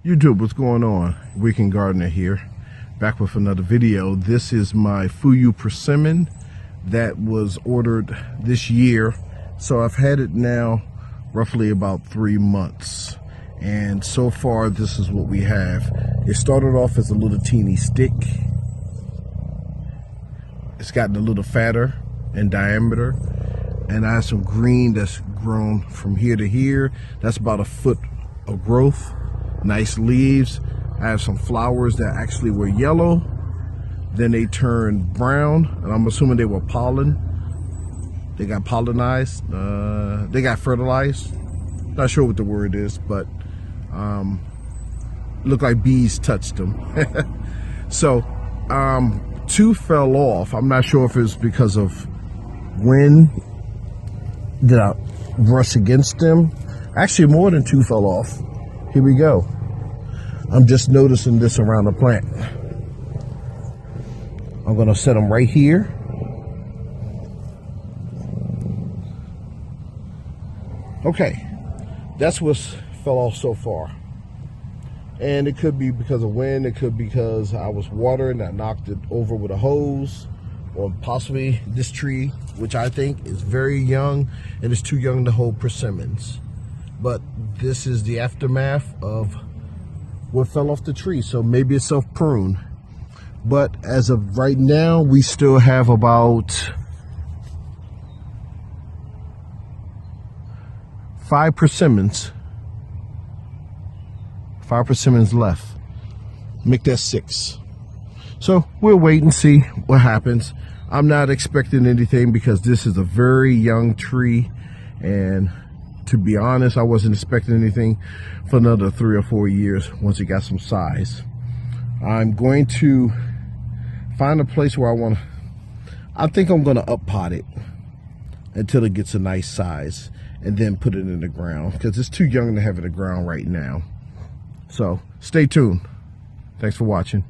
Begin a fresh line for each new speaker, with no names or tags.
YouTube, what's going on? Weekend Gardener here, back with another video. This is my Fuyu Persimmon that was ordered this year. So I've had it now roughly about 3 months. And so far, this is what we have. It started off as a little teeny stick. It's gotten a little fatter in diameter. And I have some green that's grown from here to here. That's about a foot of growth. Nice leaves. I have some flowers that actually were yellow, then they turned brown, and I'm assuming they were pollen. They got pollinized. They got fertilized. Not sure what the word is, but looked like bees touched them. So 2 fell off. I'm not sure if it was because of wind. Did I brush against them? Actually, more than 2 fell off. Here we go. I'm just noticing this around the plant. I'm gonna set them right here. Okay, that's what's fell off so far. And it could be because of wind, it could be because I was watering, I knocked it over with a hose, or possibly this tree, which I think is very young and is too young to hold persimmons. But this is the aftermath of what fell off the tree, so maybe it's self-pruned. But as of right now, we still have about 5 persimmons. 5 persimmons left. Make that 6. So we'll wait and see what happens. I'm not expecting anything because this is a very young tree, and to be honest, I wasn't expecting anything for another 3 or 4 years once it got some size. I'm going to find a place where I think I'm going to up pot it until it gets a nice size and then put it in the ground because it's too young to have it in the ground right now. So stay tuned. Thanks for watching.